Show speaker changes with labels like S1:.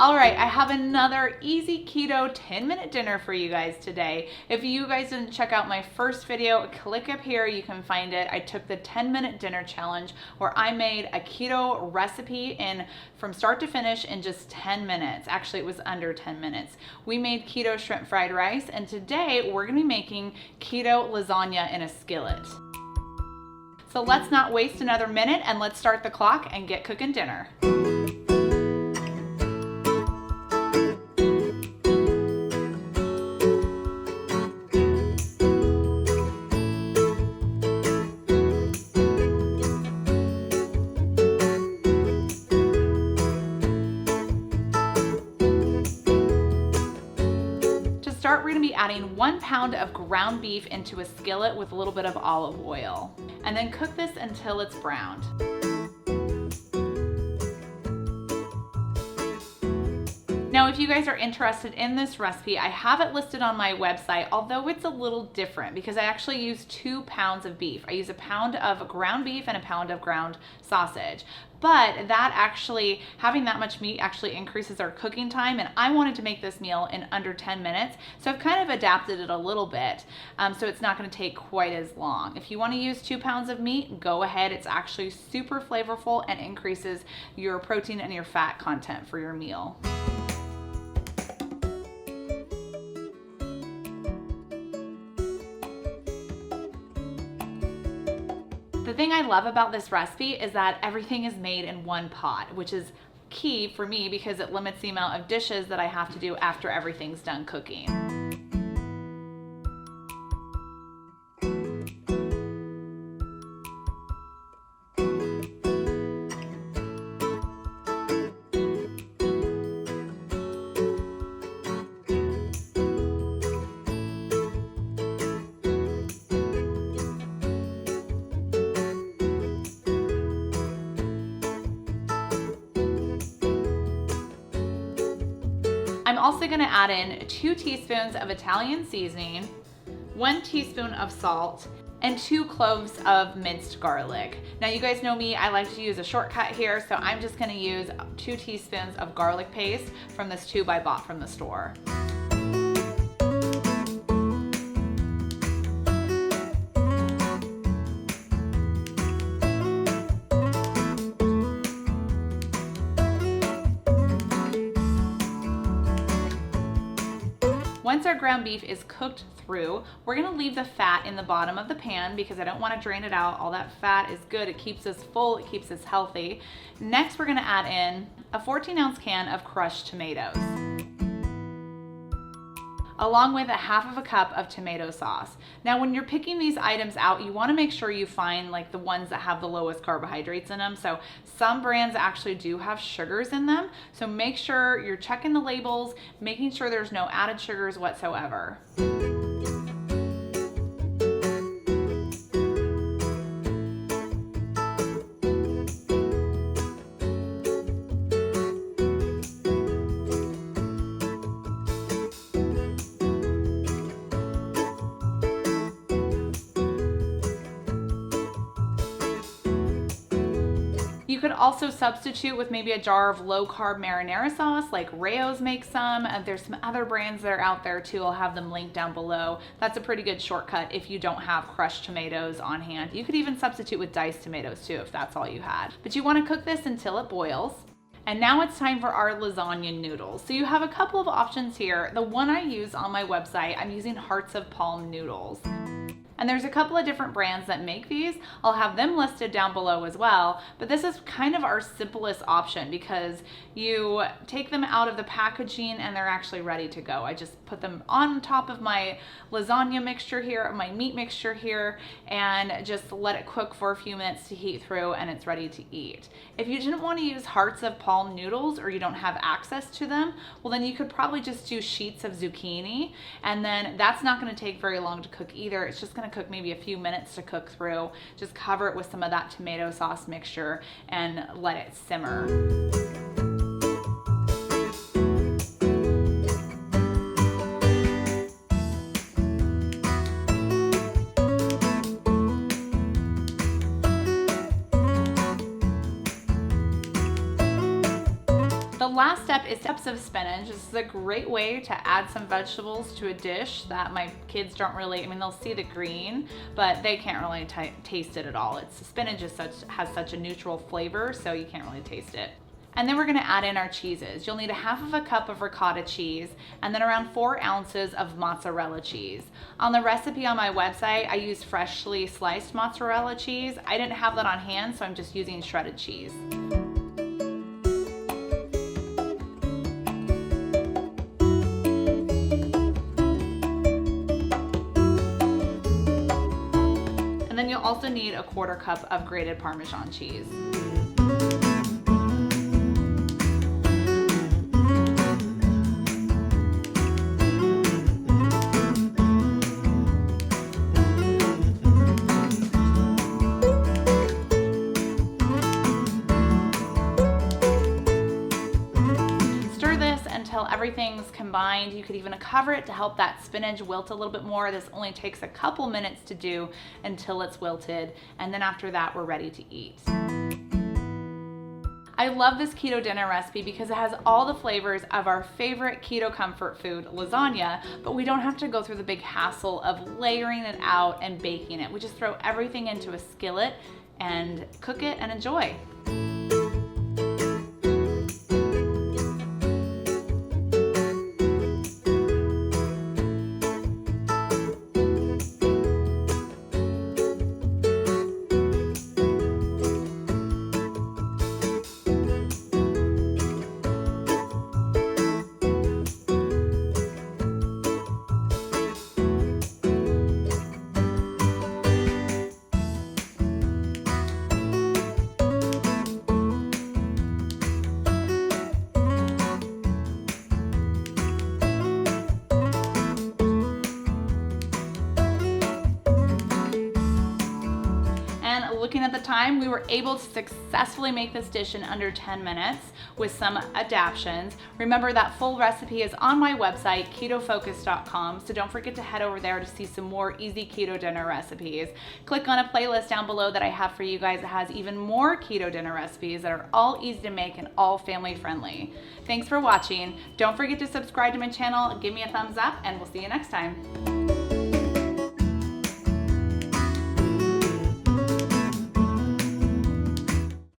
S1: All right, I have another easy keto 10-minute dinner for you guys today. If you guys didn't check out my first video, click up here, you can find it. I took the 10-minute dinner challenge where I made a keto recipe from start to finish in just 10 minutes. Actually, it was under 10 minutes. We made keto shrimp fried rice, and today we're gonna be making keto lasagna in a skillet. So let's not waste another minute and let's start the clock and get cooking dinner. We're going to be adding 1 pound of ground beef into a skillet with a little bit of olive oil, and then cook this until it's browned. Now, if you guys are interested in this recipe, I have it listed on my website, although it's a little different because I actually use 2 pounds of beef. I use 1 pound of ground beef and 1 pound of ground sausage. But that actually, having that much meat actually increases our cooking time, and I wanted to make this meal in under 10 minutes. So I've kind of adapted it a little bit, so it's not gonna take quite as long. If you wanna use 2 pounds of meat, go ahead. It's actually super flavorful and increases your protein and your fat content for your meal. The thing I love about this recipe is that everything is made in one pot, which is key for me because it limits the amount of dishes that I have to do after everything's done cooking. I'm also gonna add in 2 teaspoons of Italian seasoning, 1 teaspoon of salt, and 2 cloves of minced garlic. Now you guys know me, I like to use a shortcut here, so I'm just gonna use 2 teaspoons of garlic paste from this tube I bought from the store. Once our ground beef is cooked through, we're gonna leave the fat in the bottom of the pan because I don't wanna drain it out. All that fat is good. It keeps us full, it keeps us healthy. Next, we're gonna add in a 14-ounce can of crushed tomatoes, along with 1/2 cup of tomato sauce. Now, when you're picking these items out, you wanna make sure you find like the ones that have the lowest carbohydrates in them. So some brands actually do have sugars in them. So make sure you're checking the labels, making sure there's no added sugars whatsoever. You could also substitute with maybe a jar of low-carb marinara sauce, like Rao's makes some. There's some other brands that are out there too. I'll have them linked down below. That's a pretty good shortcut if you don't have crushed tomatoes on hand. You could even substitute with diced tomatoes too if that's all you had. But you want to cook this until it boils. And now it's time for our lasagna noodles. So you have a couple of options here. The one I use on my website, I'm using Hearts of Palm Noodles. And there's a couple of different brands that make these. I'll have them listed down below as well, but this is kind of our simplest option because you take them out of the packaging and they're actually ready to go. I just put them on top of my lasagna mixture here, my meat mixture here, and just let it cook for a few minutes to heat through and it's ready to eat. If you didn't want to use Hearts of Palm Noodles or you don't have access to them, well then you could probably just do sheets of zucchini, and then that's not going to take very long to cook either. It's just going to cook maybe a few minutes to cook through. Just cover it with some of that tomato sauce mixture and let it simmer. The last step is steps of spinach. This is a great way to add some vegetables to a dish that my kids don't really, I mean, they'll see the green, but they can't really taste it at all. Spinach has such a neutral flavor, so you can't really taste it. And then we're gonna add in our cheeses. You'll need 1/2 cup of ricotta cheese and then around 4 ounces of mozzarella cheese. On the recipe on my website, I used freshly sliced mozzarella cheese. I didn't have that on hand, so I'm just using shredded cheese. And then you'll also need 1/4 cup of grated Parmesan cheese. Until everything's combined. You could even cover it to help that spinach wilt a little bit more. This only takes a couple minutes to do until it's wilted, and then after that we're ready to eat. I love this keto dinner recipe because it has all the flavors of our favorite keto comfort food, lasagna, but we don't have to go through the big hassle of layering it out and baking it. We just throw everything into a skillet and cook it and enjoy. Looking at the time, we were able to successfully make this dish in under 10 minutes with some adaptations. Remember that full recipe is on my website, KetoFocus.com, so don't forget to head over there to see some more easy keto dinner recipes. Click on a playlist down below that I have for you guys that has even more keto dinner recipes that are all easy to make and all family friendly. Thanks for watching. Don't forget to subscribe to my channel, give me a thumbs up, and we'll see you next time.